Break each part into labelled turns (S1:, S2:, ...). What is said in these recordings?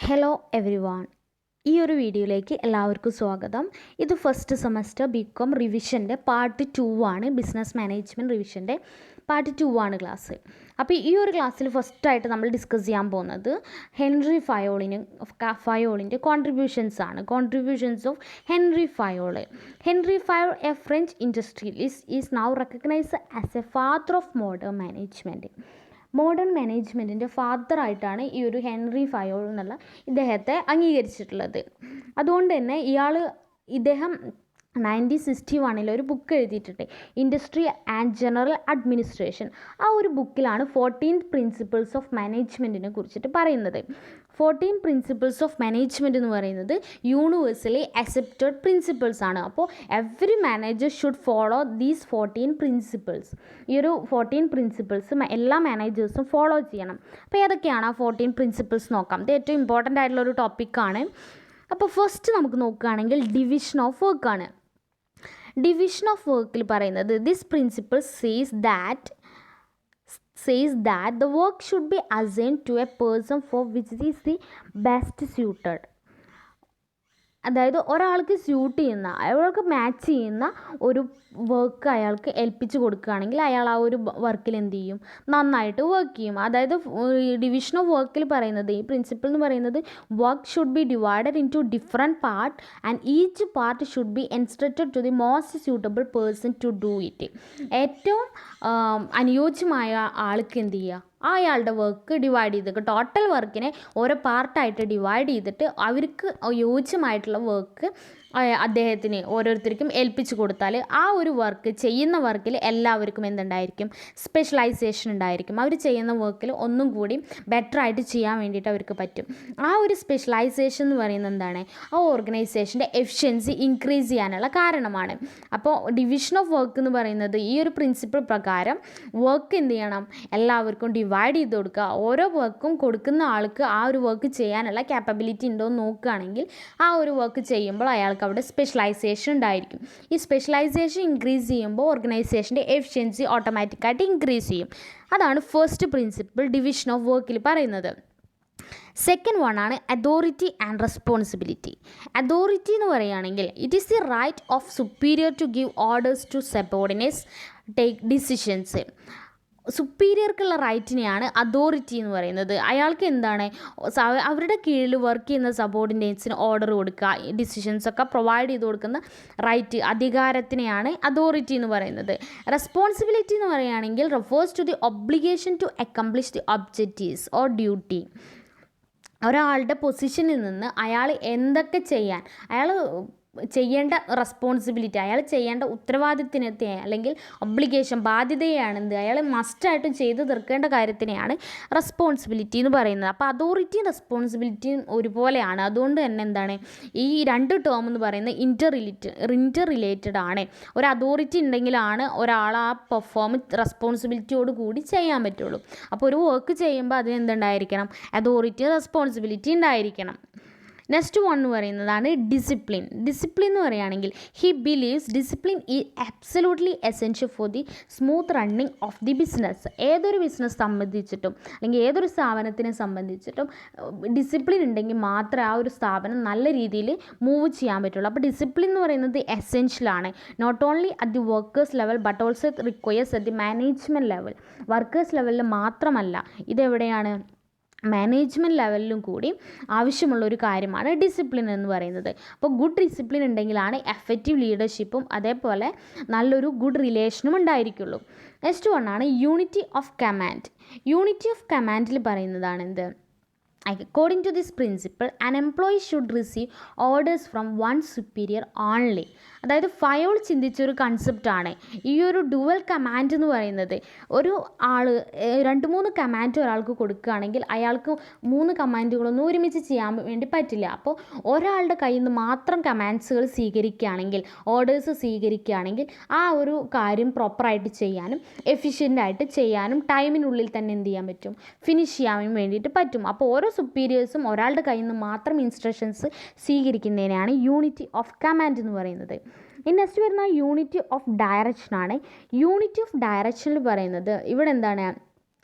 S1: Hello every one, ഈ ഒരു വീഡിയോയിലേക്ക് എല്ലാവർക്കും സ്വാഗതം. ഇത് ഫസ്റ്റ് സെമസ്റ്റർ ബികോം റിവിഷൻ്റെ പാർട്ട് 2 ആണ്. ബിസിനസ് മാനേജ്മെൻറ്റ് റിവിഷൻ്റെ പാർട്ട് 2 ആണ് ക്ലാസ്. അപ്പോൾ ഈ ഒരു ക്ലാസ്സിൽ ഫസ്റ്റായിട്ട് നമ്മൾ ഡിസ്കസ് ചെയ്യാൻ പോകുന്നത് ഹെൻറി ഫയോളിൻ്റെ കോൺട്രിബ്യൂഷൻസ് ആണ്. Contributions of Henry Fayol. Henry Fayol, a French industrialist, is now recognised as a father of modern മാനേജ്മെൻറ്റിൻ്റെ ഫാദറായിട്ടാണ് ഈ ഒരു ഹെൻറി ഫയോൾ എന്നുള്ള ഇദ്ദേഹത്തെ അംഗീകരിച്ചിട്ടുള്ളത്. അതുകൊണ്ട് തന്നെ ഇദ്ദേഹം 1961 ഒരു ബുക്ക് എഴുതിയിട്ടുണ്ട്, ഇൻഡസ്ട്രി ആൻഡ് ജനറൽ അഡ്മിനിസ്ട്രേഷൻ. ആ ഒരു ബുക്കിലാണ് 14 പ്രിൻസിപ്പിൾസ് ഓഫ് മാനേജ്മെൻറ്റിനെ കുറിച്ചിട്ട് പറയുന്നത്. 14 പ്രിൻസിപ്പിൾസ് ഓഫ് മാനേജ്മെൻറ്റ് എന്ന് പറയുന്നത് യൂണിവേഴ്സലി അക്സെപ്റ്റഡ് പ്രിൻസിപ്പിൾസ് ആണ്. അപ്പോൾ every manager should follow these 14 principles. ഈ ഒരു 14 പ്രിൻസിപ്പിൾസ് എല്ലാ മാനേജേഴ്സും ഫോളോ ചെയ്യണം. അപ്പോൾ ഏതൊക്കെയാണ് ആ 14 പ്രിൻസിപ്പിൾസ് നോക്കാം. ഇത് ഏറ്റവും ഇമ്പോർട്ടൻ്റ് ആയിട്ടുള്ള ഒരു ടോപ്പിക്കാണ്. അപ്പോൾ ഫസ്റ്റ് നമുക്ക് നോക്കുകയാണെങ്കിൽ ഡിവിഷൻ ഓഫ് വർക്ക് ആണ്. ഡിവിഷൻ ഓഫ് വർക്കിൽ പറയുന്നത് this principle says that the work should be assigned to a person for which is the best suited. അതായത് ഒരാൾക്ക് അയാൾക്ക് മാച്ച് ചെയ്യുന്ന ഒരു വർക്ക് അയാൾക്ക് ഏൽപ്പിച്ച് കൊടുക്കുകയാണെങ്കിൽ അയാൾ ആ ഒരു വർക്കിൽ എന്ത് ചെയ്യും, നന്നായിട്ട് വർക്ക് ചെയ്യും. അതായത് ഡിവിഷൻ ഓഫ് വർക്കിൽ പറയുന്നത്, ഈ പ്രിൻസിപ്പിൾ എന്ന് പറയുന്നത് work should be divided into different part and each part should be instructed to the most suitable person to do it. ഏറ്റവും അനുയോജ്യമായ ആൾക്ക് എന്ത് ചെയ്യുക, അയാളുടെ വർക്ക് ഡിവൈഡ് ചെയ്തിട്ട് ടോട്ടൽ വർക്കിനെ ഓരോ പാർട്ടായിട്ട് ഡിവൈഡ് ചെയ്തിട്ട് അവർക്ക് യോജ്യമായിട്ടുള്ള വർക്ക് അദ്ദേഹത്തിന് ഓരോരുത്തർക്കും ഏൽപ്പിച്ചു കൊടുത്താൽ ആ ഒരു വർക്ക് ചെയ്യുന്ന വർക്കിൽ എല്ലാവർക്കും എന്തുണ്ടായിരിക്കും, സ്പെഷ്യലൈസേഷൻ ഉണ്ടായിരിക്കും. അവർ ചെയ്യുന്ന വർക്കിൽ ഒന്നും കൂടി ബെറ്ററായിട്ട് ചെയ്യാൻ വേണ്ടിയിട്ട് അവർക്ക് പറ്റും. ആ ഒരു സ്പെഷ്യലൈസേഷൻ എന്ന് പറയുന്നത് എന്താണ്, ആ ഓർഗനൈസേഷൻ്റെ എഫിഷ്യൻസി ഇൻക്രീസ് ചെയ്യാനുള്ള കാരണമാണ്. അപ്പോൾ ഡിവിഷൻ ഓഫ് വർക്ക് എന്ന് പറയുന്നത് ഈ ഒരു പ്രിൻസിപ്പിൾ പ്രകാരം വർക്ക് എന്ത് ചെയ്യണം, എല്ലാവർക്കും ഡിവൈഡ് ചെയ്ത് കൊടുക്കുക. ഓരോ വർക്കും കൊടുക്കുന്ന ആൾക്ക് ആ ഒരു വർക്ക് ചെയ്യാനുള്ള ക്യാപ്പബിലിറ്റി ഉണ്ടോ എന്ന് നോക്കുകയാണെങ്കിൽ ആ ഒരു വർക്ക് ചെയ്യുമ്പോൾ അയാൾക്ക് അവിടെ സ്പെഷ്യലൈസേഷൻ ഉണ്ടായിരിക്കും. ഈ സ്പെഷ്യലൈസേഷൻ ഇൻക്രീസ് ചെയ്യുമ്പോൾ ഓർഗനൈസേഷൻ്റെ എഫിഷ്യൻസി ഓട്ടോമാറ്റിക്കായിട്ട് ഇൻക്രീസ് ചെയ്യും. അതാണ് ഫസ്റ്റ് പ്രിൻസിപ്പിൾ ഡിവിഷൻ ഓഫ് വർക്കിൽ പറയുന്നത്. സെക്കൻഡ് വൺ ആണ് അതോറിറ്റി ആൻഡ് റെസ്പോൺസിബിലിറ്റി. അതോറിറ്റി എന്ന് പറയുകയാണെങ്കിൽ it is the right of superior to give orders to subordinates take decisions. സുപ്പീരിയർക്കുള്ള റൈറ്റിനെയാണ് അതോറിറ്റി എന്ന് പറയുന്നത്. അയാൾക്ക് എന്താണ്, അവരുടെ കീഴിൽ വർക്ക് ചെയ്യുന്ന സബോർഡിനേറ്റ്സിന് ഓർഡർ കൊടുക്കുക, ഡിസിഷൻസൊക്കെ പ്രൊവൈഡ് ചെയ്ത് കൊടുക്കുന്ന റൈറ്റ്, അധികാരത്തിനെയാണ് അതോറിറ്റി എന്ന് പറയുന്നത്. റെസ്പോൺസിബിലിറ്റി എന്ന് പറയുകയാണെങ്കിൽ refers to the obligation to accomplish the objectives or duty. ഒരാളുടെ പൊസിഷനിൽ നിന്ന് അയാൾ എന്തൊക്കെ ചെയ്യാൻ, അയാൾ ചെയ്യേണ്ട റെസ്പോൺസിബിലിറ്റി, അയാൾ ചെയ്യേണ്ട ഉത്തരവാദിത്തത്തെ അല്ലെങ്കിൽ ഒബ്ലിഗേഷൻ, ബാധ്യതയാണെന്ത്, അയാൾ മസ്റ്റായിട്ടും ചെയ്തു തീർക്കേണ്ട കാര്യത്തിനെയാണ് റെസ്പോൺസിബിലിറ്റി എന്ന് പറയുന്നത്. അപ്പോൾ അതോറിറ്റിയും റെസ്പോൺസിബിലിറ്റിയും ഒരുപോലെയാണ്. അതുകൊണ്ട് തന്നെ എന്താണ്, ഈ രണ്ട് ടേം എന്ന് പറയുന്നത് ഇൻ്റർ റിലേറ്റഡ് ആണ്. ഒരു അതോറിറ്റി ഉണ്ടെങ്കിലാണ് ഒരാൾ ആ റെസ്പോൺസിബിലിറ്റിയോട് കൂടി ചെയ്യാൻ പറ്റുള്ളൂ. അപ്പോൾ ഒരു വർക്ക് ചെയ്യുമ്പോൾ അതിന് എന്തുണ്ടായിരിക്കണം, അതോറിറ്റി റെസ്പോൺസിബിലിറ്റി ഉണ്ടായിരിക്കണം. നെക്സ്റ്റ് വൺ എന്ന് പറയുന്നതാണ് ഡിസിപ്ലിൻ. ഡിസിപ്ലിൻ എന്ന് പറയുകയാണെങ്കിൽ ഹി ബിലീവ്സ് ഡിസിപ്ലിൻ ഈ absolutely essential for the smooth running of the business. ഏതൊരു ബിസിനസ് സംബന്ധിച്ചിട്ടും അല്ലെങ്കിൽ ഏതൊരു സ്ഥാപനത്തിനെ സംബന്ധിച്ചിട്ടും ഡിസിപ്ലിൻ ഉണ്ടെങ്കിൽ മാത്രമേ ആ ഒരു സ്ഥാപനം നല്ല രീതിയിൽ മൂവ് ചെയ്യാൻ പറ്റുള്ളൂ. അപ്പോൾ ഡിസിപ്ലിൻ എന്ന് പറയുന്നത് എസെൻഷ്യലാണ്, not only at the workers level but also requires at the management level. Workers ലെവലിൽ മാത്രമല്ല, ഇതെവിടെയാണ്, മാനേജ്മെൻറ്റ് ലെവലിലും കൂടി ആവശ്യമുള്ള ഒരു കാര്യമാണ് ഡിസിപ്ലിൻ എന്ന് പറയുന്നത്. അപ്പോൾ ഗുഡ് ഡിസിപ്ലിൻ ഉണ്ടെങ്കിലാണ് എഫക്റ്റീവ് ലീഡർഷിപ്പും അതേപോലെ നല്ലൊരു ഗുഡ് റിലേഷനും ഉണ്ടായിരിക്കുള്ളൂ. നെക്സ്റ്റ് വൺ ആണ് unity of command. Unity of കമാൻഡിൽ പറയുന്നതാണ് എന്ത്, according to this principle an employee should receive orders from one superior only. അതായത് ഫയോൾ ചിന്തിച്ചൊരു കൺസെപ്റ്റാണ് ഈ ഒരു ഡുവൽ കമാൻഡ് എന്ന് പറയുന്നത്. ഒരു ആൾ 2-3 കമാൻഡ് ഒരാൾക്ക് കൊടുക്കുകയാണെങ്കിൽ അയാൾക്ക് 3 കമാൻഡുകളൊന്നും ഒരുമിച്ച് ചെയ്യാൻ വേണ്ടി പറ്റില്ല. അപ്പോൾ ഒരാളുടെ കയ്യിൽ നിന്ന് മാത്രം കമാൻഡ്സുകൾ സ്വീകരിക്കുകയാണെങ്കിൽ, ഓർഡേഴ്സ് സ്വീകരിക്കുകയാണെങ്കിൽ ആ ഒരു കാര്യം പ്രോപ്പറായിട്ട് ചെയ്യാനും എഫിഷ്യൻ്റായിട്ട് ചെയ്യാനും ടൈമിനുള്ളിൽ തന്നെ എന്ത് ചെയ്യാൻ പറ്റും, ഫിനിഷ് ചെയ്യാനും വേണ്ടിയിട്ട് പറ്റും. അപ്പോൾ ഓരോ സുപ്പീരിയേഴ്സും ഒരാളുടെ കയ്യിൽ നിന്ന് മാത്രം ഇൻസ്ട്രക്ഷൻസ് സ്വീകരിക്കുന്നതിനാണ് യൂണിറ്റി ഓഫ് കമാൻഡ് എന്ന് പറയുന്നത്. ഇനി നെക്സ്റ്റ് വരുന്ന യൂണിറ്റി ഓഫ് ഡയറക്ഷനാണ്. യൂണിറ്റി ഓഫ് ഡയറക്ഷനിൽ പറയുന്നത് ഇവിടെ എന്താണ്,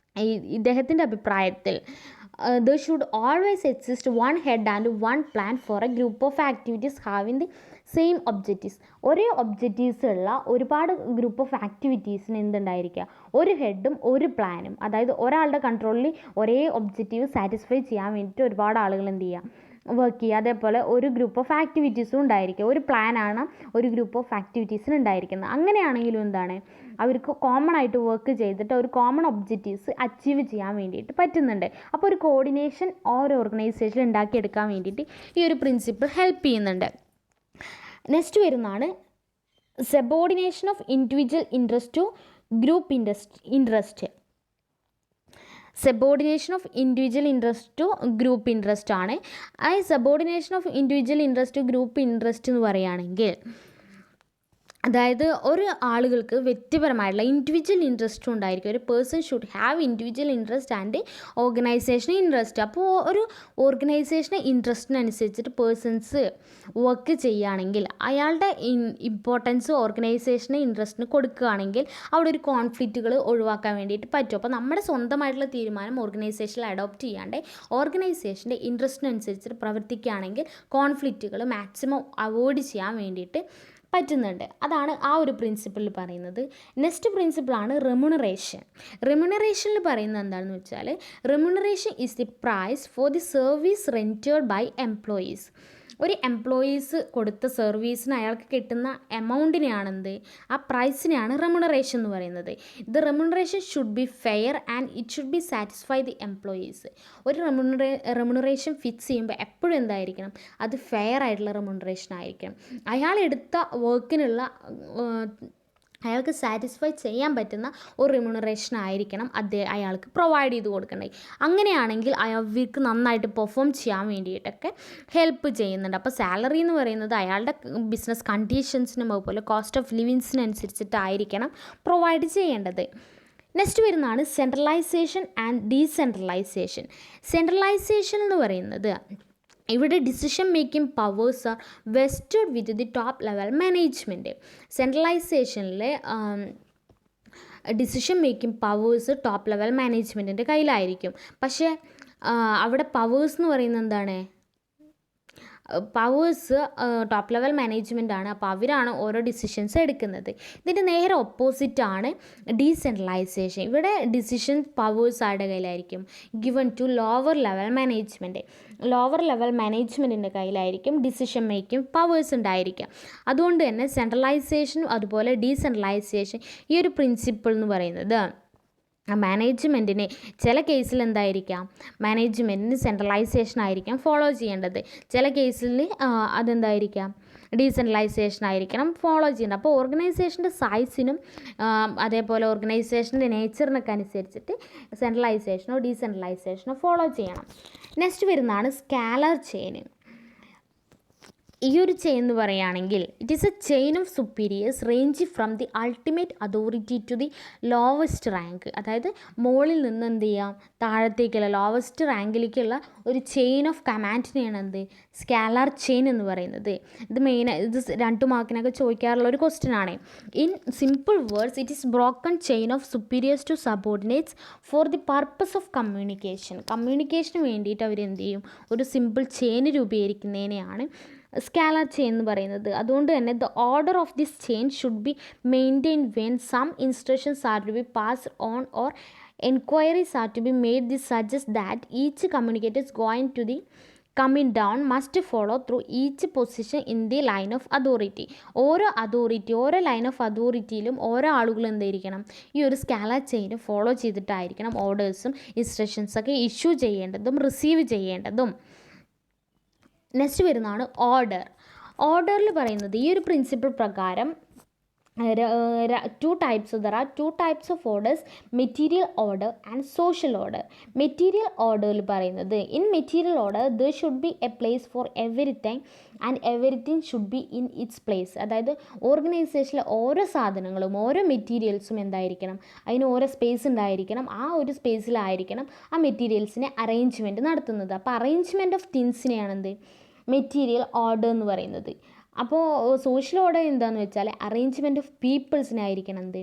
S1: ഇദ്ദേഹത്തിൻ്റെ അഭിപ്രായത്തിൽ there should always exist one head and one plan for a group of activities having the same objectives. ഒരേ ഒബ്ജക്റ്റീവ്സ് ഉള്ള ഒരുപാട് ഗ്രൂപ്പ് ഓഫ് ആക്ടിവിറ്റീസിന് എന്തുണ്ടായിരിക്കുക, ഒരു ഹെഡും ഒരു പ്ലാനും. അതായത് ഒരാളുടെ കൺട്രോളിൽ ഒരേ ഒബ്ജക്റ്റീവ് സാറ്റിസ്ഫൈ ചെയ്യാൻ വേണ്ടിയിട്ട് ഒരുപാട് ആളുകൾ എന്ത് ചെയ്യുക, വർക്ക് ചെയ്യുക. അതേപോലെ ഒരു ഗ്രൂപ്പ് ഓഫ് ആക്ടിവിറ്റീസും ഉണ്ടായിരിക്കുക. ഒരു പ്ലാനാണ് ഒരു ഗ്രൂപ്പ് ഓഫ് ആക്ടിവിറ്റീസിന് ഉണ്ടായിരിക്കുന്നത്. അങ്ങനെയാണെങ്കിലും എന്താണ്, അവർക്ക് കോമൺ ആയിട്ട് വർക്ക് ചെയ്തിട്ട് ഒരു കോമൺ ഒബ്ജക്റ്റീവ്സ് അച്ചീവ് ചെയ്യാൻ വേണ്ടിയിട്ട് പറ്റുന്നുണ്ട്. അപ്പോൾ ഒരു കോർഡിനേഷൻ ഓരോ ഓർഗനൈസേഷൻ ഉണ്ടാക്കിയെടുക്കാൻ വേണ്ടിയിട്ട് ഈ ഒരു പ്രിൻസിപ്പിൾ ഹെൽപ്പ് ചെയ്യുന്നുണ്ട്. നെക്സ്റ്റ് വരുന്നതാണ് subordination of individual interest to group interest. Subordination of individual interest to group interest ആണ്. ആ subordination of individual interest to group interest എന്ന് പറയുകയാണെങ്കിൽ, അതായത് ഒരു ആളുകൾക്ക് വ്യക്തിപരമായിട്ടുള്ള ഇൻഡിവിജ്വൽ ഇൻട്രസ്റ്റും ഉണ്ടായിരിക്കും. ഒരു person should have individual interest and organisation interest. അപ്പോൾ ഒരു ഓർഗനൈസേഷൻ ഇൻട്രസ്റ്റിനനുസരിച്ചിട്ട് പേഴ്സൺസ് വർക്ക് ചെയ്യുകയാണെങ്കിൽ അയാളുടെ ഇമ്പോർട്ടൻസ് ഓർഗനൈസേഷന് ഇൻട്രസ്റ്റിന് കൊടുക്കുകയാണെങ്കിൽ അവിടെ ഒരു കോൺഫ്ലിക്റ്റുകൾ ഒഴിവാക്കാൻ വേണ്ടിയിട്ട് പറ്റും. അപ്പോൾ നമ്മുടെ സ്വന്തമായിട്ടുള്ള തീരുമാനം ഓർഗനൈസേഷനിൽ അഡോപ്റ്റ് ചെയ്യാണ്ട് ഓർഗനൈസേഷൻ്റെ ഇൻട്രസ്റ്റിനനുസരിച്ചിട്ട് പ്രവർത്തിക്കുകയാണെങ്കിൽ കോൺഫ്ലിക്റ്റുകൾ മാക്സിമം അവോയ്ഡ് ചെയ്യാൻ വേണ്ടിയിട്ട് പറ്റുന്നുണ്ട്. അതാണ് ആ ഒരു പ്രിൻസിപ്പിളിൽ പറയുന്നത്. Next പ്രിൻസിപ്പിളാണ് remuneration. റെമ്യൂണറേഷനിൽ പറയുന്നത് എന്താണെന്ന് വെച്ചാൽ, remuneration is the price for the service rented by employees. ഒരു എംപ്ലോയീസ് കൊടുത്ത സർവീസിന് അയാൾക്ക് കിട്ടുന്ന എമൗണ്ടിനെയാണെന്ത്, ആ പ്രൈസിനെയാണ് റെമ്യൂണറേഷൻ എന്ന് പറയുന്നത്. The remuneration should be fair and it should be satisfy the employees. ഒരു റെമ്യൂണറേഷൻ ഫിക്സ് ചെയ്യുമ്പോൾ എപ്പോഴും എന്തായിരിക്കണം, അത് ഫെയർ ആയിട്ടുള്ള റെമ്യൂണറേഷൻ ആയിരിക്കണം. അയാൾ എടുത്ത വർക്കിനുള്ള അയാൾക്ക് സാറ്റിസ്ഫൈ ചെയ്യാൻ പറ്റുന്ന ഒരു റെമ്യൂണറേഷൻ ആയിരിക്കണം അയാൾക്ക് പ്രൊവൈഡ് ചെയ്ത് കൊടുക്കേണ്ടത്. അങ്ങനെയാണെങ്കിൽ അയാൾക്ക് നന്നായിട്ട് പെർഫോം ചെയ്യാൻ വേണ്ടിയിട്ടൊക്കെ ഹെൽപ്പ് ചെയ്യുന്നുണ്ട്. അപ്പോൾ സാലറി എന്ന് പറയുന്നത് അയാളുടെ ബിസിനസ് കണ്ടീഷൻസിനും അതുപോലെ കോസ്റ്റ് ഓഫ് ലിവിങ്സിനനുസരിച്ചിട്ടായിരിക്കണം പ്രൊവൈഡ് ചെയ്യേണ്ടത്. നെക്സ്റ്റ് വരുന്നതാണ് സെൻട്രലൈസേഷൻ ആൻഡ് ഡീസെൻട്രലൈസേഷൻ. സെൻട്രലൈസേഷൻ എന്ന് പറയുന്നത് ഇവിടെ decision making powers are vested with the top level management. സെൻട്രലൈസേഷനിൽ decision making powers top level മാനേജ്മെൻറ്റിൻ്റെ കയ്യിലായിരിക്കും. പക്ഷേ അവിടെ പവേഴ്സ് എന്ന് പറയുന്നത് എന്താണ്, പവേഴ്സ് ടോപ്പ് ലെവൽ മാനേജ്മെൻ്റ് ആണ്. അപ്പോൾ അവരാണ് ഓരോ ഡിസിഷൻസ് എടുക്കുന്നത്. ഇതിൻ്റെ നേരെ ഓപ്പോസിറ്റാണ് ഡീസെൻട്രലൈസേഷൻ. ഇവിടെ ഡിസിഷൻ പവേഴ്സ് ആരുടെ കയ്യിലായിരിക്കും, given to lower level management. Lower level മാനേജ്മെൻറ്റിൻ്റെ കയ്യിലായിരിക്കും ഡിസിഷൻ മേക്കിംഗ് പവേഴ്സ് ഉണ്ടായിരിക്കുക. അതുകൊണ്ട് തന്നെ സെൻട്രലൈസേഷനും അതുപോലെ ഡീസെൻട്രലൈസേഷൻ ഈ ഒരു പ്രിൻസിപ്പിൾ എന്ന് പറയുന്നത് മാനേജ്മെൻറ്റിന് ചില കേസിൽ എന്തായിരിക്കാം, മാനേജ്മെൻറ്റിന് സെൻട്രലൈസേഷൻ ആയിരിക്കാം ഫോളോ ചെയ്യേണ്ടത്. ചില കേസിൽ അതെന്തായിരിക്കാം, ഡീസെൻട്രലൈസേഷൻ ആയിരിക്കണം ഫോളോ ചെയ്യേണ്ടത്. അപ്പോൾ ഓർഗനൈസേഷൻ്റെ സൈസിനും അതേപോലെ ഓർഗനൈസേഷൻ്റെ നേച്ചറിനൊക്കെ അനുസരിച്ചിട്ട് സെൻട്രലൈസേഷനോ ഡീസെൻട്രലൈസേഷനോ ഫോളോ ചെയ്യണം. നെക്സ്റ്റ് വരുന്നതാണ് സ്കാലർ ചെയിൻ. ഈ ഒരു ചെയിൻ എന്ന് പറയുകയാണെങ്കിൽ it is a chain of superiors range from the ultimate authority to the lowest rank. അതായത് മുകളിൽ നിന്ന് എന്ത് ചെയ്യാം, താഴത്തേക്കുള്ള ലോവസ്റ്റ് റാങ്കിലേക്കുള്ള ഒരു ചെയിൻ ഓഫ് കമാൻഡിനെയാണ് എന്ത് സ്കാലർ ചെയിൻ എന്ന് പറയുന്നത്. ഇത് ഇത് 2 മാർക്കിനൊക്കെ ചോദിക്കാറുള്ള ഒരു ക്വസ്റ്റ്യൻ ആണ്. In simple words it is broken chain of superiors to subordinates for the purpose of communication. കമ്മ്യൂണിക്കേഷന് വേണ്ടിയിട്ട് അവർ എന്ത് ചെയ്യും, ഒരു സിമ്പിൾ ചെയിൻ രൂപീകരിക്കുന്നതിനെയാണ് സ്കാലർ ചെയിൻ എന്ന് പറയുന്നത്. അതുകൊണ്ട് തന്നെ the order of this chain should be maintain when some instructions are to be passed on or enquiries are to be made. This suggest that each communicators going to the coming down must follow through each position in the line of authority. ഓരോ line of അതോറിറ്റിയിലും ഓരോ ആളുകൾ എന്തായിരിക്കണം, ഈ ഒരു scalar chain follow ചെയ്തിട്ടായിരിക്കണം ഓർഡേഴ്സും ഇൻസ്ട്രക്ഷൻസൊക്കെ issue ചെയ്യേണ്ടതും receive ചെയ്യേണ്ടതും. Next വരുന്നതാണ് order. ഓർഡറിൽ പറയുന്നത് ഈ ഒരു പ്രിൻസിപ്പിൾ പ്രകാരം there are two types of orders, material order and social order. Material orderൽ പറയുന്നത് in material order there should be a place for everything and everything should be in its place. അതായത് ഓർഗനൈസേഷനിലെ ഓരോ സാധനങ്ങളും ഓരോ മെറ്റീരിയൽസും എന്തായിരിക്കണം, അതിന് ഓരോ സ്പേസ് ഉണ്ടായിരിക്കണം. ആ ഒരു സ്പേസിലായിരിക്കണം ആ മെറ്റീരിയൽസിനെ അറേഞ്ച്മെൻറ്റ് നടത്തുന്നത്. അപ്പോൾ അറേഞ്ച്മെൻറ്റ് ഓഫ് തിങ്സിനെയാണെന്ത് മെറ്റീരിയൽ ഓർഡർ എന്ന് പറയുന്നത്. അപ്പോൾ സോഷ്യൽ ഓർഡർ എന്താണെന്ന് വെച്ചാൽ അറേഞ്ച്മെൻറ്റ് ഓഫ് പീപ്പിൾസിനായിരിക്കണം എന്ത്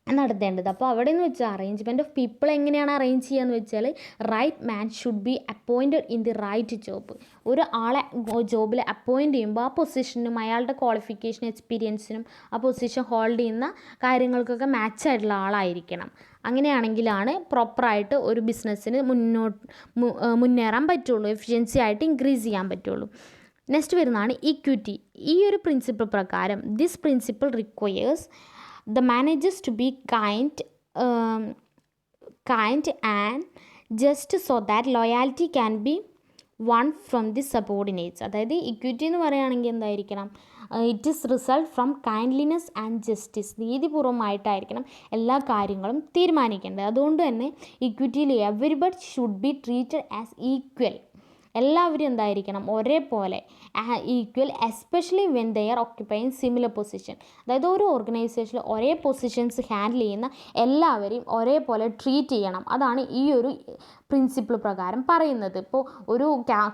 S1: നടത്തേണ്ടത്. അപ്പോൾ അവിടെ എന്ന് വെച്ചാൽ അറേഞ്ച്മെൻറ്റ് ഓഫ് പീപ്പിൾ എങ്ങനെയാണ് അറേഞ്ച് ചെയ്യുക എന്ന് വെച്ചാൽ right man should be appointed in the right job. ഒരു ആളെ ജോബിൽ അപ്പോയിൻറ്റ് ചെയ്യുമ്പോൾ ആ പൊസിഷനും അയാളുടെ ക്വാളിഫിക്കേഷൻ എക്സ്പീരിയൻസിനും ആ പൊസിഷൻ ഹോൾഡ് ചെയ്യുന്ന കാര്യങ്ങൾക്കൊക്കെ മാച്ചായിട്ടുള്ള ആളായിരിക്കണം. അങ്ങനെയാണെങ്കിലാണ് പ്രോപ്പറായിട്ട് ഒരു ബിസിനസ്സിന് മുന്നേറാൻ പറ്റുള്ളൂ, എഫിഷ്യൻസി ആയിട്ട് ഇൻക്രീസ് ചെയ്യാൻ പറ്റുള്ളൂ. നെക്സ്റ്റ് വരുന്നതാണ് ഇക്വിറ്റി. ഈ ഒരു പ്രിൻസിപ്പിൾ പ്രകാരം this principle requires the managers to be kind and just so that loyalty can be won from the subordinates. അതായത് ഇക്വിറ്റി എന്ന് പറയുകയാണെങ്കിൽ എന്തായിരിക്കണം, it is result from kindliness and justice. നീതിപൂർവ്വമായിട്ടായിരിക്കണം എല്ലാ കാര്യങ്ങളും തീരുമാനിക്കേണ്ടത്. അതുകൊണ്ട് തന്നെ ഇക്വിറ്റിയിൽ everybody should be treated as equal. എല്ലാവരും എന്തായിരിക്കണം, ഒരേപോലെ equal, especially when they are occupying similar position. അതായത് ഒരു ഓർഗനൈസേഷനിൽ ഒരേ പൊസിഷൻസ് ഹാൻഡിൽ ചെയ്യുന്ന എല്ലാവരെയും ഒരേപോലെ ട്രീറ്റ് ചെയ്യണം. അതാണ് ഈ ഒരു പ്രിൻസിപ്പിൾ പ്രകാരം പറയുന്നത്. ഇപ്പോൾ ഒരു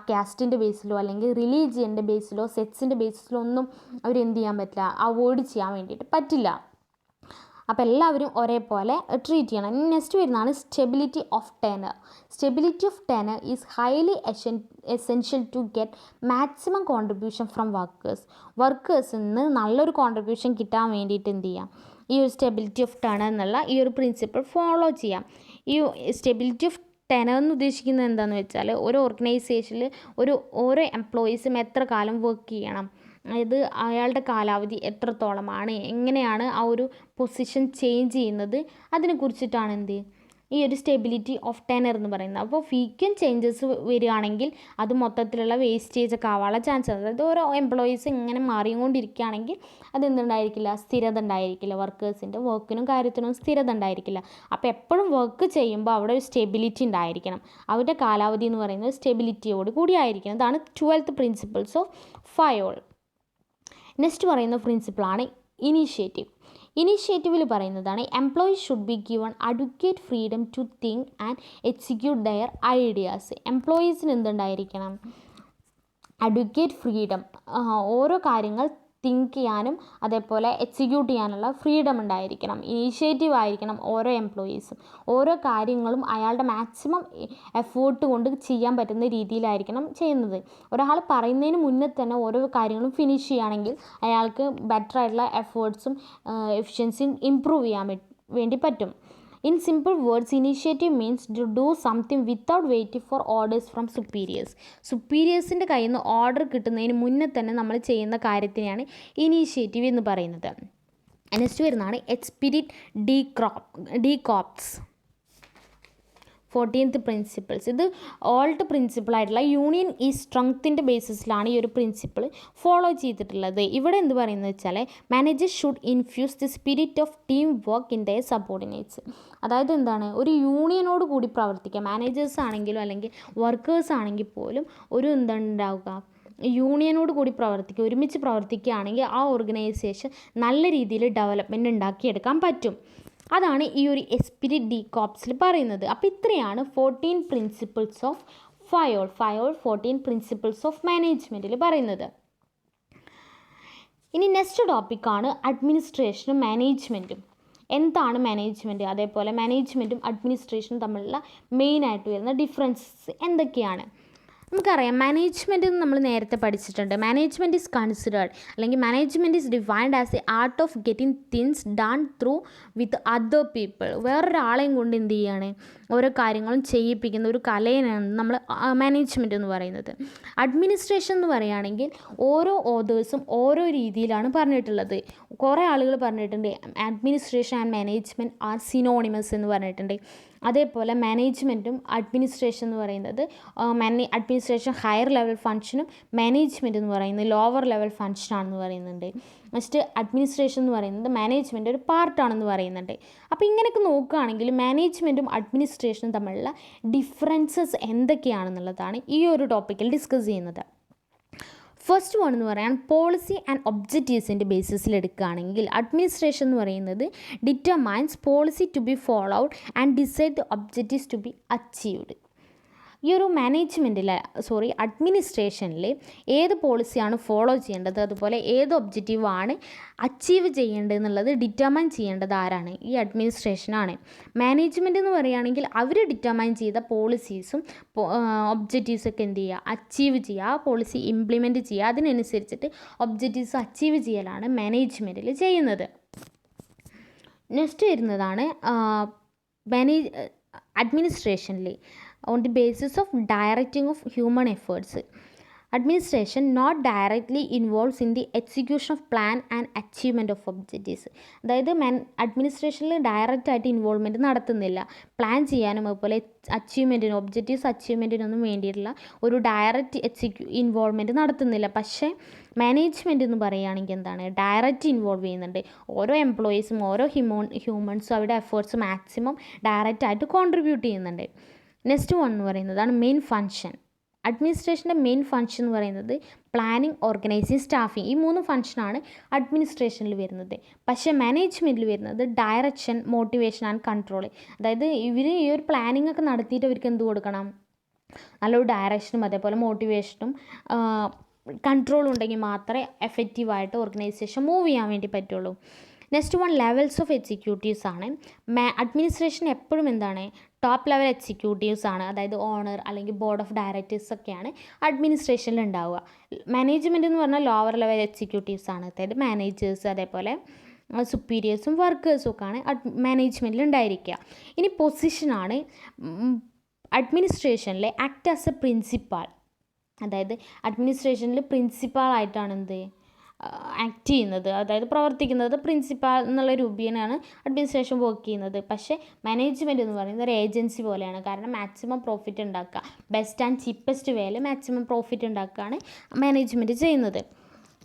S1: കാസ്റ്റിൻ്റെ ബേസിലോ അല്ലെങ്കിൽ റിലീജിയൻ്റെ ബേസിലോ സെക്സിൻ്റെ ബേസിലോ ഒന്നും അവരെന്ത് ചെയ്യാൻ പറ്റില്ല, അവോയ്ഡ് ചെയ്യാൻ വേണ്ടിയിട്ട് പറ്റില്ല. അപ്പോൾ എല്ലാവരും ഒരേപോലെ ട്രീറ്റ് ചെയ്യണം. നെക്സ്റ്റ് വരുന്നതാണ് stability of tenure. Stability of tenure is highly essential to get maximum contribution from വർക്കേഴ്സിൽ നിന്ന് നല്ലൊരു കോൺട്രിബ്യൂഷൻ കിട്ടാൻ വേണ്ടിയിട്ട് എന്ത് ചെയ്യാം, ഈ ഒരു സ്റ്റെബിലിറ്റി ഓഫ് ടെനർ എന്നുള്ള ഈ ഒരു പ്രിൻസിപ്പിൾ ഫോളോ ചെയ്യാം. ഈ സ്റ്റെബിലിറ്റി ഓഫ് ടെനർ എന്ന് ഉദ്ദേശിക്കുന്നത് എന്താണെന്ന് വെച്ചാൽ ഒരു ഓർഗനൈസേഷനിൽ ഓരോ എംപ്ലോയീസും എത്ര കാലം വർക്ക് ചെയ്യണം, അതായത് അയാളുടെ കാലാവധി എത്രത്തോളമാണ്, എങ്ങനെയാണ് ആ ഒരു പൊസിഷൻ ചേഞ്ച് ചെയ്യുന്നത്, അതിനെക്കുറിച്ചിട്ടാണ് ഈ ഒരു സ്റ്റെബിലിറ്റി ഓഫ് ടെനർ എന്ന് പറയുന്നത്. അപ്പോൾ ഫ്രീക്വൻറ്റ് ചേഞ്ചസ് വരികയാണെങ്കിൽ അത് മൊത്തത്തിലുള്ള വേസ്റ്റേജ് ഒക്കെ ആവാനുള്ള ചാൻസ്. അതായത് ഓരോ എംപ്ലോയീസ് ഇങ്ങനെ മാറിക്കൊണ്ടിരിക്കുകയാണെങ്കിൽ അതെന്തുണ്ടായിരിക്കില്ല, സ്ഥിരത ഉണ്ടായിരിക്കില്ല. വർക്കേഴ്സിൻ്റെ വർക്കിനും കാര്യത്തിനും സ്ഥിരത ഉണ്ടായിരിക്കില്ല. അപ്പോൾ എപ്പോഴും വർക്ക് ചെയ്യുമ്പോൾ അവിടെ ഒരു സ്റ്റെബിലിറ്റി ഉണ്ടായിരിക്കണം. അവരുടെ കാലാവധി എന്ന് പറയുന്നത് സ്റ്റെബിലിറ്റിയോട് കൂടി ആയിരിക്കണം. അതാണ് 12th principles of Fayol. Next പറയുന്ന പ്രിൻസിപ്പിളാണ് ഇനീഷ്യേറ്റീവ്. ഇനീഷ്യേറ്റീവിൽ പറയുന്നതാണ് employees should be given adequate freedom to think and execute their ideas. എംപ്ലോയീസിന് എന്തുണ്ടായിരിക്കണം, അഡ്വക്കേറ്റ് ഫ്രീഡം, ഓരോ കാര്യങ്ങൾ തിങ്ക് ചെയ്യാനും അതേപോലെ എക്സിക്യൂട്ട് ചെയ്യാനുള്ള ഫ്രീഡം ഉണ്ടായിരിക്കണം. ഇനീഷ്യേറ്റീവ് ആയിരിക്കണം ഓരോ എംപ്ലോയീസും. ഓരോ കാര്യങ്ങളും അയാളുടെ മാക്സിമം എഫേർട്ട് കൊണ്ട് ചെയ്യാൻ പറ്റുന്ന രീതിയിലായിരിക്കണം ചെയ്യുന്നത്. ഒരാൾ പറയുന്നതിന് മുന്നേ തന്നെ ഓരോ കാര്യങ്ങളും ഫിനിഷ് ചെയ്യുകയാണെങ്കിൽ അയാൾക്ക് ബെറ്റർ ആയിട്ടുള്ള എഫേർട്സും എഫിഷ്യൻസിയും ഇമ്പ്രൂവ് ചെയ്യാൻ വേണ്ടി പറ്റും. In simple words, initiative means to do something without waiting for orders from superiors. സുപ്പീരിയേഴ്സിൻ്റെ കയ്യിൽ നിന്ന് ഓർഡർ കിട്ടുന്നതിന് മുന്നേ തന്നെ നമ്മൾ ചെയ്യുന്ന കാര്യത്തിനെയാണ് ഇനീഷ്യേറ്റീവ് എന്ന് പറയുന്നത്. നെക്സ്റ്റ് വരുന്നതാണ് എക്സ്പിരിറ്റ് ഡീകോപ്സ്. 14th principles. ഇത് ഓൾഡ് പ്രിൻസിപ്പിളായിട്ടുള്ള യൂണിയൻ ഈ സ്ട്രെങ്ത്തിൻ്റെ ബേസിസിലാണ് ഈ ഒരു പ്രിൻസിപ്പിൾ ഫോളോ ചെയ്തിട്ടുള്ളത്. ഇവിടെ എന്ത് പറയുന്നത് വെച്ചാൽ managers should infuse the spirit of team work in their subordinates. അതായത് എന്താണ്, ഒരു യൂണിയനോട് കൂടി പ്രവർത്തിക്കുക. മാനേജേഴ്സ് ആണെങ്കിലും അല്ലെങ്കിൽ വർക്കേഴ്സ് ആണെങ്കിൽ പോലും ഒരു എന്തുണ്ടാവുക, യൂണിയനോട് കൂടി പ്രവർത്തിക്കുക, ഒരുമിച്ച് പ്രവർത്തിക്കുകയാണെങ്കിൽ ആ ഓർഗനൈസേഷൻ നല്ല രീതിയിൽ ഡെവലപ്മെൻറ്റ് ഉണ്ടാക്കിയെടുക്കാൻ പറ്റും. അതാണ് ഈ ഒരു എസ്പിരിറ്റ് ഡീകോപ്സിൽ പറയുന്നത്. അപ്പോൾ ഇത്രയാണ് 14 principles of Fayol 14 principles of മാനേജ്മെൻറ്റിൽ പറയുന്നത്. ഇനി നെക്സ്റ്റ് ടോപ്പിക്കാണ് അഡ്മിനിസ്ട്രേഷനും മാനേജ്മെൻറ്റും. എന്താണ് മാനേജ്മെൻറ്റ്, അതേപോലെ മാനേജ്മെൻറ്റും അഡ്മിനിസ്ട്രേഷനും തമ്മിലുള്ള മെയിനായിട്ട് വരുന്ന ഡിഫറൻസസ് എന്തൊക്കെയാണ്. നമുക്കറിയാം, മാനേജ്മെൻറ്റ് നമ്മൾ നേരത്തെ പഠിച്ചിട്ടുണ്ട്. മാനേജ്മെൻറ്റ് ഈസ് കൺസിഡേർഡ് അല്ലെങ്കിൽ management is defined as a art of getting things done through with other people. വേറൊരാളെയും കൊണ്ട് എന്ത് ചെയ്യാണ്, ഓരോ കാര്യങ്ങളും ചെയ്യിപ്പിക്കുന്ന ഒരു കലയാണ് നമ്മൾ മാനേജ്മെൻറ്റ് എന്ന് പറയുന്നത്. അഡ്മിനിസ്ട്രേഷൻ എന്ന് പറയുകയാണെങ്കിൽ ഓരോ ഓതേഴ്സും ഓരോ രീതിയിലാണ് പറഞ്ഞിട്ടുള്ളത്. കുറേ ആളുകൾ പറഞ്ഞിട്ടുണ്ട് administration and management R synonymous എന്ന് പറഞ്ഞിട്ടുണ്ട്. അതേപോലെ മാനേജ്മെൻറ്റും അഡ്മിനിസ്ട്രേഷൻ എന്ന് പറയുന്നത് അഡ്മിനിസ്ട്രേഷൻ ഹയർ ലെവൽ ഫങ്ഷനും മാനേജ്മെൻറ്റ് എന്ന് പറയുന്നത് ലോവർ ലെവൽ ഫങ്ഷനാണെന്ന് പറയുന്നുണ്ട്. നെക്സ്റ്റ് അഡ്മിനിസ്ട്രേഷൻ എന്ന് പറയുന്നത് മാനേജ്മെൻറ്റ് ഒരു പാർട്ടാണെന്ന് പറയുന്നുണ്ട്. അപ്പോൾ ഇങ്ങനെയൊക്കെ നോക്കുകയാണെങ്കിൽ മാനേജ്മെൻറ്റും അഡ്മിനിസ്ട്രേഷനും തമ്മിലുള്ള ഡിഫറൻസസ് എന്തൊക്കെയാണെന്നുള്ളതാണ് ഈ ഒരു ടോപ്പിക്കിൽ ഡിസ്കസ് ചെയ്യുന്നത്. ഫസ്റ്റ് വൺ എന്ന് പറയാൻ പോളിസി ആൻഡ് ഒബ്ജക്റ്റീവ്സിൻ്റെ ബേസിസിൽ എടുക്കുകയാണെങ്കിൽ അഡ്മിനിസ്ട്രേഷൻ എന്ന് പറയുന്നത് determines policy to be followed and decide the objectives to be achieved. ഈ ഒരു അഡ്മിനിസ്ട്രേഷനിൽ ഏത് പോളിസിയാണ് ഫോളോ ചെയ്യേണ്ടത്, അതുപോലെ ഏത് ഒബ്ജക്റ്റീവാണ് അച്ചീവ് ചെയ്യേണ്ടത് എന്നുള്ളത് ഡിറ്റർമൈൻ ചെയ്യേണ്ടത് ആരാണ്? ഈ അഡ്മിനിസ്ട്രേഷനാണ്. മാനേജ്മെൻറ്റ് എന്ന് പറയുകയാണെങ്കിൽ അവർ ഡിറ്റർമൈൻ ചെയ്ത പോളിസീസും ഒബ്ജക്റ്റീവ്സൊക്കെ എന്ത് ചെയ്യുക, അച്ചീവ് ചെയ്യുക, ആ പോളിസി ഇംപ്ലിമെൻറ്റ് ചെയ്യുക, അതിനനുസരിച്ചിട്ട് ഒബ്ജക്റ്റീവ്സ് അച്ചീവ് ചെയ്യലാണ് മാനേജ്മെൻറ്റിൽ ചെയ്യുന്നത്. നെക്സ്റ്റ് വരുന്നതാണ് അഡ്മിനിസ്ട്രേഷനിൽ on the basis of directing of human efforts. Administration not directly involves in the execution of plan and achievement of objectives. അതായത് അഡ്മിനിസ്ട്രേഷനിൽ ഡയറക്റ്റായിട്ട് ഇൻവോൾവ്മെൻറ്റ് നടത്തുന്നില്ല. പ്ലാൻ ചെയ്യാനും അതുപോലെ അച്ചീവ്മെൻറ്റിനും ഒബ്ജക്റ്റീവ്സ് അച്ചീവ്മെൻറ്റിനൊന്നും വേണ്ടിയിട്ടുള്ള ഒരു ഡയറക്റ്റ് ഇൻവോൾവ്മെൻറ്റ് നടത്തുന്നില്ല. പക്ഷേ മാനേജ്മെൻറ്റ് എന്ന് പറയുകയാണെങ്കിൽ എന്താണ്, ഡയറക്റ്റ് ഇൻവോൾവ് ചെയ്യുന്നുണ്ട്. ഓരോ എംപ്ലോയീസും ഓരോ ഹ്യൂമൻസും അവരുടെ എഫേർട്സ് മാക്സിമം ഡയറക്റ്റായിട്ട് കോൺട്രിബ്യൂട്ട് ചെയ്യുന്നുണ്ട്. നെക്സ്റ്റ് വൺ എന്ന് പറയുന്നതാണ് മെയിൻ ഫങ്ഷൻ. അഡ്മിനിസ്ട്രേഷൻ്റെ മെയിൻ ഫങ്ഷൻ എന്ന് പറയുന്നത് പ്ലാനിങ്, ഓർഗനൈസിങ്, സ്റ്റാഫിങ്. ഈ 3 ഫങ്ഷനാണ് അഡ്മിനിസ്ട്രേഷനിൽ വരുന്നത്. പക്ഷേ മാനേജ്മെൻറ്റിൽ വരുന്നത് ഡയറക്ഷൻ, മോട്ടിവേഷൻ ആൻഡ് കൺട്രോൾ. അതായത് ഇവർ ഈ ഒരു പ്ലാനിങ് ഒക്കെ നടത്തിയിട്ട് അവർക്ക് എന്ത് കൊടുക്കണം, നല്ലൊരു ഡയറക്ഷനും അതേപോലെ മോട്ടിവേഷനും കൺട്രോളും ഉണ്ടെങ്കിൽ മാത്രമേ എഫക്റ്റീവായിട്ട് ഓർഗനൈസേഷൻ മൂവ് ചെയ്യാൻ വേണ്ടി പറ്റുള്ളൂ. Next one levels of executives ആണ്. അഡ്മിനിസ്ട്രേഷൻ എപ്പോഴും എന്താണ്, ടോപ്പ് ലെവൽ എക്സിക്യൂട്ടീവ്സ് ആണ്. അതായത് ഓണർ അല്ലെങ്കിൽ ബോർഡ് ഓഫ് ഡയറക്ടേഴ്സ് ഒക്കെയാണ് അഡ്മിനിസ്ട്രേഷനിൽ ഉണ്ടാവുക. മാനേജ്മെൻറ്റ് എന്ന് പറഞ്ഞാൽ ലോവർ ലെവൽ എക്സിക്യൂട്ടീവ്സ് ആണ്. അതായത് മാനേജേഴ്സ് അതേപോലെ സുപ്പീരിയേഴ്സും വർക്കേഴ്സും ഒക്കെയാണ് മാനേജ്മെൻറ്റിൽ ഉണ്ടായിരിക്കുക. ഇനി പൊസിഷനാണ് അഡ്മിനിസ്ട്രേഷനിൽ ആക്ട് ആസ് എ പ്രിൻസിപ്പാൾ. അതായത് അഡ്മിനിസ്ട്രേഷനിൽ പ്രിൻസിപ്പാളായിട്ടാണ് എന്ത് ആക്ട് ചെയ്യുന്നത്, അതായത് പ്രവർത്തിക്കുന്നത്. പ്രിൻസിപ്പാൾ എന്നുള്ള രൂപേണയാണ് അഡ്മിനിസ്ട്രേഷൻ വർക്ക് ചെയ്യുന്നത്. പക്ഷേ മാനേജ്മെൻറ്റ് എന്ന് പറയുന്നത് ഒരു ഏജൻസി പോലെയാണ്. കാരണം മാക്സിമം പ്രോഫിറ്റ് ഉണ്ടാക്കുക, ബെസ്റ്റ് ആൻഡ് ചീപ്പസ്റ്റ് വേയിൽ മാക്സിമം പ്രോഫിറ്റ് ഉണ്ടാക്കുകയാണ് മാനേജ്മെൻറ്റ് ചെയ്യുന്നത്.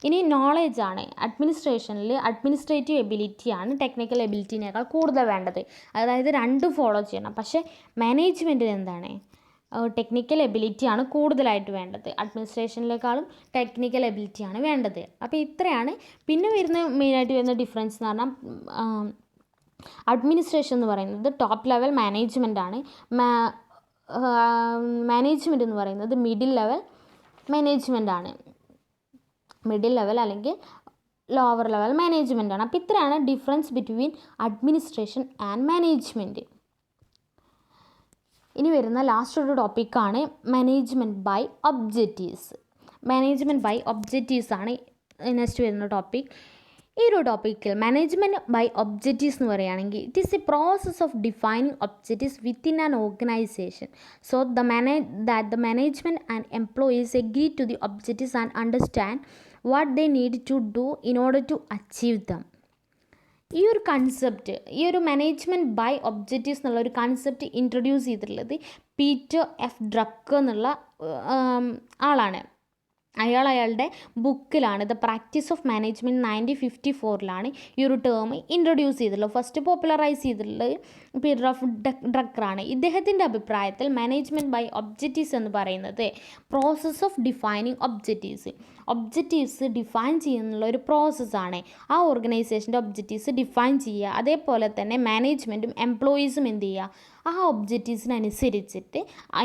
S1: ഇനി നോളേജാണ്. അഡ്മിനിസ്ട്രേഷനിൽ അഡ്മിനിസ്ട്രേറ്റീവ് എബിലിറ്റിയാണ് ടെക്നിക്കൽ എബിലിറ്റിനേക്കാൾ കൂടുതൽ വേണ്ടത്. അതായത് രണ്ടും ഫോളോ ചെയ്യണം. പക്ഷേ മാനേജ്മെൻറ്റിൽ എന്താണ്, ടെക്നിക്കൽ എബിലിറ്റിയാണ് കൂടുതലായിട്ട് വേണ്ടത്. അഡ്മിനിസ്ട്രേഷനിലേക്കാളും ടെക്നിക്കൽ എബിലിറ്റിയാണ് വേണ്ടത്. അപ്പോൾ ഇത്രയാണ്. പിന്നെ മെയിനായിട്ട് വരുന്ന ഡിഫറൻസ് എന്ന് പറഞ്ഞാൽ അഡ്മിനിസ്ട്രേഷൻ എന്ന് പറയുന്നത് ടോപ്പ് ലെവൽ മാനേജ്മെൻ്റ് ആണ്. മാനേജ്മെൻറ്റ് എന്ന് പറയുന്നത് മിഡിൽ ലെവൽ മാനേജ്മെൻ്റ് ആണ്. മിഡിൽ ലെവൽ അല്ലെങ്കിൽ ലോവർ ലെവൽ മാനേജ്മെൻ്റ് ആണ്. അപ്പോൾ ഇത്രയാണ് difference between administration and management. ഇനി വരുന്ന ലാസ്റ്റ് ഒരു ടോപ്പിക്കാണ് management by objectives. Management by objectives ആണ് നെക്സ്റ്റ് വരുന്ന ടോപ്പിക്. ഈ ഒരു ടോപ്പിക്കിൽ മാനേജ്മെൻറ്റ് ബൈ ഒബ്ജക്റ്റീവ്സ് എന്ന് പറയുകയാണെങ്കിൽ it is a process of defining objectives within an organisation. So the management and employees agree to the objectives and understand what they need to do in order to achieve them. ഈ ഒരു concept, ഈ ഒരു management by objectives എന്നുള്ള ഒരു concept introduce ചെയ്തിട്ടുള്ളത് Peter F Drucker എന്നുള്ള ആളാണ്. അയാളുടെ ബുക്കിലാണ് ദ പ്രാക്ടീസ് ഓഫ് മാനേജ്മെൻറ്റ് 1954 ഈ ഒരു ടേം ഇൻട്രൊഡ്യൂസ് ചെയ്തിട്ടുള്ളത്. ഫസ്റ്റ് പോപ്പുലറൈസ് ചെയ്തിട്ടുള്ളത് പീറ്റർ ഓഫ് ഡ്രക്കറാണ്. ഇദ്ദേഹത്തിൻ്റെ അഭിപ്രായത്തിൽ മാനേജ്മെൻറ്റ് ബൈ ഒബ്ജക്റ്റീവ്സ് എന്ന് പറയുന്നത് process of defining objectives define ചെയ്യുന്നുള്ള ഒരു പ്രോസസ്സാണ്. ആ ഓർഗനൈസേഷൻ്റെ ഒബ്ജക്റ്റീവ്സ് ഡിഫൈൻ ചെയ്യുക. അതേപോലെ തന്നെ മാനേജ്മെൻറ്റും എംപ്ലോയീസും എന്ത് ചെയ്യുക, ആ ഒബ്ജക്റ്റീവ്സിനനുസരിച്ചിട്ട്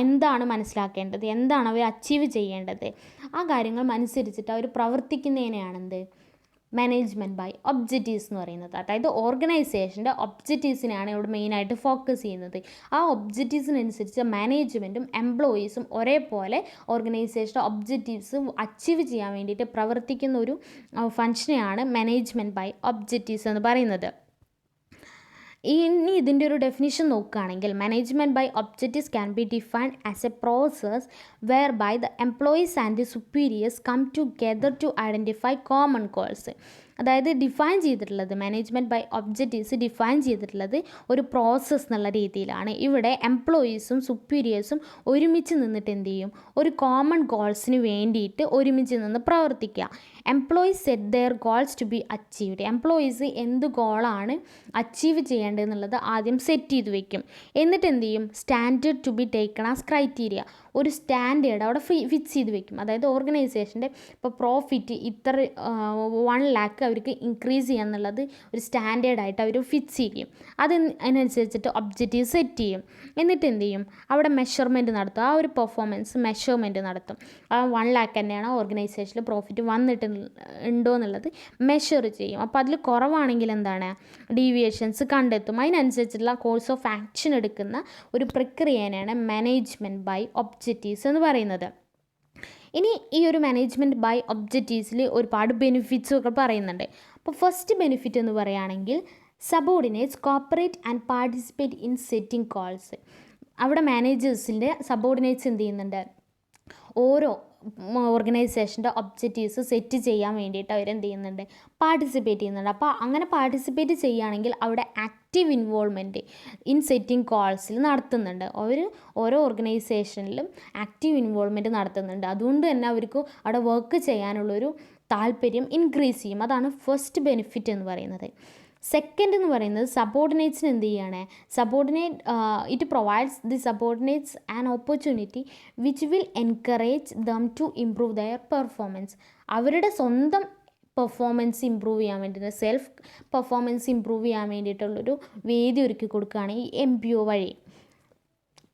S1: എന്താണ് മനസ്സിലാക്കേണ്ടത്, എന്താണ് അവർ അച്ചീവ് ചെയ്യേണ്ടത്, ആ കാര്യങ്ങൾ അനുസരിച്ചിട്ട് അവർ പ്രവർത്തിക്കുന്നതിനെയാണെന്ത് മാനേജ്മെൻറ്റ് ബൈ ഒബ്ജക്റ്റീവ്സ് എന്ന് പറയുന്നത്. അതായത് ഓർഗനൈസേഷൻ്റെ ഒബ്ജക്റ്റീവ്സിനെയാണ് ഇവിടെ മെയിനായിട്ട് ഫോക്കസ് ചെയ്യുന്നത്. ആ ഒബ്ജക്റ്റീവ്സിനനുസരിച്ച് മാനേജ്മെൻറ്റും എംപ്ലോയീസും ഒരേപോലെ ഓർഗനൈസേഷൻ്റെ ഒബ്ജക്റ്റീവ്സ് അച്ചീവ് ചെയ്യാൻ വേണ്ടിയിട്ട് പ്രവർത്തിക്കുന്ന ഒരു ഫങ്ഷനെയാണ് മാനേജ്മെൻറ്റ് ബൈ ഒബ്ജക്റ്റീവ്സ് എന്ന് പറയുന്നത്. ഇനി ഇതിൻ്റെ ഒരു ഡെഫിനിഷൻ നോക്കുകയാണെങ്കിൽ management by objectives can be defined as a process whereby the employees and the superiors come together to identify common goals. അതായത് ഡിഫൈൻ ചെയ്തിട്ടുള്ളത് മാനേജ്മെൻറ്റ് ബൈ ഒബ്ജക്റ്റീവ്സ് ഡിഫൈൻ ചെയ്തിട്ടുള്ളത് ഒരു പ്രോസസ്സ് എന്നുള്ള രീതിയിലാണ്. ഇവിടെ എംപ്ലോയീസും സുപ്പീരിയേഴ്സും ഒരുമിച്ച് നിന്നിട്ട് എന്ത് ചെയ്യും, ഒരു കോമൺ ഗോൾസിന് വേണ്ടിയിട്ട് ഒരുമിച്ച് നിന്ന് പ്രവർത്തിക്കുക. Employees set their goals to be achieved. Employees എന്ത് ഗോളാണ് അച്ചീവ് ചെയ്യേണ്ടതെന്നുള്ളത് ആദ്യം സെറ്റ് ചെയ്ത് വെക്കും. എന്നിട്ട് എന്ത് ചെയ്യും, standard to be taken as criteria, ഒരു സ്റ്റാൻഡേർഡ് അവിടെ ഫിക്സ് ചെയ്ത് വെക്കും. അതായത് ഓർഗനൈസേഷൻ്റെ ഇപ്പോൾ പ്രോഫിറ്റ് ഇത്ര 1 lakh അവർക്ക് ഇൻക്രീസ് ചെയ്യുക എന്നുള്ളത് ഒരു സ്റ്റാൻഡേർഡായിട്ട് അവർ ഫിക്സ് ചെയ്യും. അതിനനുസരിച്ചിട്ട് ഒബ്ജക്റ്റീവ് സെറ്റ് ചെയ്യും. എന്നിട്ട് എന്ത് ചെയ്യും, അവിടെ മെഷർമെൻറ്റ് നടത്തും. ആ ഒരു പെർഫോമൻസ് മെഷർമെൻറ്റ് നടത്തും. ആ 1 lakh തന്നെയാണ് ഓർഗനൈസേഷനിൽ പ്രോഫിറ്റ് ഉണ്ടോ എന്നുള്ളത് മെഷർ ചെയ്യും. അപ്പോൾ അതിൽ കുറവാണെങ്കിൽ എന്താണ്, ഡീവിയേഷൻസ് കണ്ടെത്തും. അതിനനുസരിച്ചുള്ള കോഴ്സ് ഓഫ് ആക്ഷൻ എടുക്കുന്ന ഒരു പ്രക്രിയയാണ് മാനേജ്മെൻറ്റ് ബൈ ഒബ്ജക്റ്റീവ്സ് എന്ന് പറയുന്നത്. ഇനി ഈ ഒരു മാനേജ്മെൻറ്റ് ബൈ ഒബ്ജക്റ്റീവ്സിൽ ഒരുപാട് ബെനിഫിറ്റ്സും ഒക്കെ പറയുന്നുണ്ട്. അപ്പോൾ ഫസ്റ്റ് ബെനിഫിറ്റ് എന്ന് പറയുകയാണെങ്കിൽ subordinates cooperate and participate in setting goals. അവിടെ മാനേജേഴ്സിൻ്റെ സബോർഡിനേറ്റ്സ് എന്ത് ചെയ്യുന്നുണ്ട്, ഓരോ ഓർഗനൈസേഷൻ്റെ ഒബ്ജക്റ്റീവ്സ് സെറ്റ് ചെയ്യാൻ വേണ്ടിയിട്ട് അവരെന്ത് ചെയ്യുന്നുണ്ട്, പാർട്ടിസിപ്പേറ്റ് ചെയ്യുന്നുണ്ട്. അപ്പോൾ അങ്ങനെ പാർട്ടിസിപ്പേറ്റ് ചെയ്യുകയാണെങ്കിൽ അവിടെ ആക്റ്റീവ് ഇൻവോൾവ്മെൻറ്റ് ഇൻ സെറ്റിംഗ് കോൾസിൽ നടത്തുന്നുണ്ട്. അവർ ഓരോ ഓർഗനൈസേഷനിലും ആക്റ്റീവ് ഇൻവോൾവ്മെൻറ്റ് നടത്തുന്നുണ്ട്. അതുകൊണ്ട് തന്നെ അവർക്ക് അവിടെ വർക്ക് ചെയ്യാനുള്ളൊരു താല്പര്യം ഇൻക്രീസ് ചെയ്യും. അതാണ് ഫസ്റ്റ് ബെനിഫിറ്റ് എന്ന് പറയുന്നത്. സെക്കൻഡ് എന്ന് പറയുന്നത് സബോർഡിനേറ്റ്സിന് എന്ത് ചെയ്യാണ്, it provides the subordinates an opportunity which will encourage them to improve their performance. അവരുടെ സ്വന്തം പെർഫോമൻസ് ഇമ്പ്രൂവ് ചെയ്യാൻ വേണ്ടിയിട്ട്, സെൽഫ് പെർഫോമൻസ് ഇമ്പ്രൂവ് ചെയ്യാൻ വേണ്ടിയിട്ടുള്ളൊരു വേദി ഒരുക്കി കൊടുക്കുകയാണ് ഈ MPO വഴി.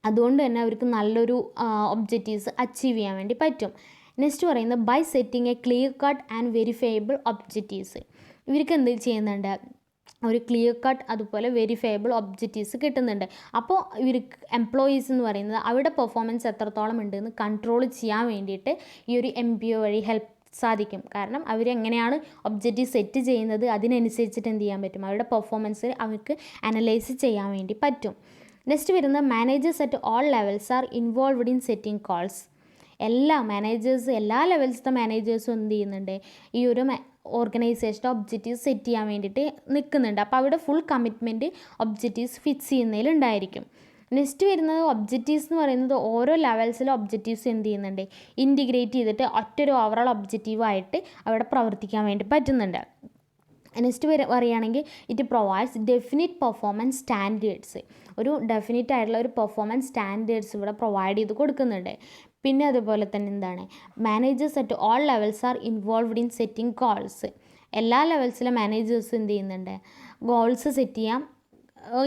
S1: അതുകൊണ്ട് തന്നെ അവർക്ക് നല്ലൊരു ഒബ്ജക്റ്റീവ്സ് അച്ചീവ് ചെയ്യാൻ വേണ്ടി പറ്റും. നെക്സ്റ്റ് പറയുന്നത് by setting a clear cut and verifiable objectives. ഇവർക്ക് എന്ത് ചെയ്യുന്നുണ്ട്, ഒരു ക്ലിയർ കട്ട് അതുപോലെ വെരിഫയബിൾ ഒബ്ജക്റ്റീവ്സ് കിട്ടുന്നുണ്ട്. അപ്പോൾ ഇവർക്ക് എംപ്ലോയീസ് എന്ന് പറയുന്നത് അവരുടെ പെർഫോമൻസ് എത്രത്തോളം ഉണ്ടെന്ന് കൺട്രോൾ ചെയ്യാൻ വേണ്ടിയിട്ട് ഈ ഒരു MPO വഴി ഹെൽപ്പ് സാധിക്കും. കാരണം അവരെങ്ങനെയാണ് ഒബ്ജക്റ്റീവ് സെറ്റ് ചെയ്യുന്നത് അതിനനുസരിച്ചിട്ട് എന്ത് ചെയ്യാൻ പറ്റും, അവരുടെ പെർഫോമൻസ് അവർക്ക് അനലൈസ് ചെയ്യാൻ വേണ്ടി പറ്റും. നെക്സ്റ്റ് വരുന്നത് managers at all levels are involved in setting calls. എല്ലാ ലെവൽസിലെ മാനേജേഴ്സും എന്ത് ചെയ്യുന്നുണ്ട്, ഈ ഒരു ഓർഗനൈസേഷൻ്റെ ഒബ്ജക്റ്റീവ് സെറ്റ് ചെയ്യാൻ വേണ്ടിയിട്ട് നിൽക്കുന്നുണ്ട്. അപ്പോൾ അവിടെ ഫുൾ കമ്മിറ്റ്മെൻറ്റ് ഒബ്ജക്റ്റീവ്സ് ഫിക്സ് ചെയ്യുന്നതിലുണ്ടായിരിക്കും. നെക്സ്റ്റ് വരുന്നത് ഒബ്ജക്റ്റീവ്സ് എന്ന് പറയുന്നത് ഓരോ ലെവൽസിലെ ഒബ്ജക്റ്റീവ്സ് എന്ത് ചെയ്യുന്നുണ്ട്, ഇൻറ്റിഗ്രേറ്റ് ചെയ്തിട്ട് ഒറ്റൊരു ഓവറോൾ ഒബ്ജക്റ്റീവായിട്ട് അവിടെ പ്രവർത്തിക്കാൻ വേണ്ടി പറ്റുന്നുണ്ട്. നെക്സ്റ്റ് പറയുകയാണെങ്കിൽ it provides definite performance standards. ഒരു ഡെഫിനിറ്റ് ആയിട്ടുള്ള ഒരു പെർഫോമൻസ് സ്റ്റാൻഡേർഡ്സ് ഇവിടെ പ്രൊവൈഡ് ചെയ്ത് കൊടുക്കുന്നുണ്ട്. പിന്നെ അതുപോലെ തന്നെ എന്താണ്, managers at all levels are involved in setting goals. എല്ലാ ലെവൽസിലെ മാനേജേഴ്സ് എന്ത് ചെയ്യുന്നുണ്ട്, ഗോൾസ് സെറ്റ് ചെയ്യാൻ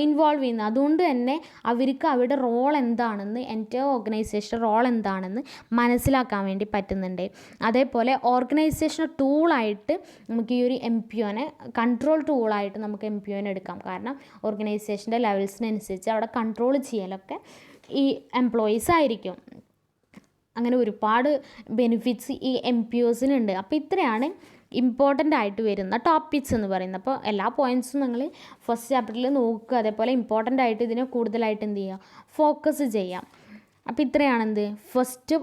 S1: ഇൻവോൾവ് ചെയ്യുന്നത്. അതുകൊണ്ട് തന്നെ അവർക്ക് അവരുടെ റോൾ എന്താണെന്ന്, എൻ്റെ ഓർഗനൈസേഷൻ റോൾ എന്താണെന്ന് മനസ്സിലാക്കാൻ വേണ്ടി പറ്റുന്നുണ്ട്. അതേപോലെ ഓർഗനൈസേഷൻ ടൂളായിട്ട് നമുക്ക് ഈ ഒരു MPOനെ കൺട്രോൾ ടൂളായിട്ട് നമുക്ക് MPOനെ എടുക്കാം. കാരണം ഓർഗനൈസേഷൻ്റെ ലെവൽസിനനുസരിച്ച് അവിടെ കൺട്രോൾ ചെയ്യലൊക്കെ ഈ എംപ്ലോയീസ് ആയിരിക്കും. അങ്ങനെ ഒരുപാട് ബെനിഫിറ്റ്സ് ഈ MPOസിനുണ്ട്. അപ്പോൾ ഇത്രയാണ് ഇമ്പോർട്ടൻ്റ് ആയിട്ട് വരുന്ന ടോപ്പിക്സ് എന്ന് പറയുന്നത്. അപ്പോൾ എല്ലാ പോയിൻറ്റ്സും നിങ്ങൾ ഫസ്റ്റ് ചാപ്റ്ററിൽ നോക്കുക. അതേപോലെ ഇമ്പോർട്ടൻ്റ് ആയിട്ട് ഇതിനെ കൂടുതലായിട്ട് എന്ത് ചെയ്യുക, ഫോക്കസ് ചെയ്യാം. അപ്പോൾ ഇത്രയാണ് ഫസ്റ്റ്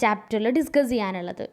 S1: ചാപ്റ്ററിൽ ഡിസ്കസ് ചെയ്യാനുള്ളത്.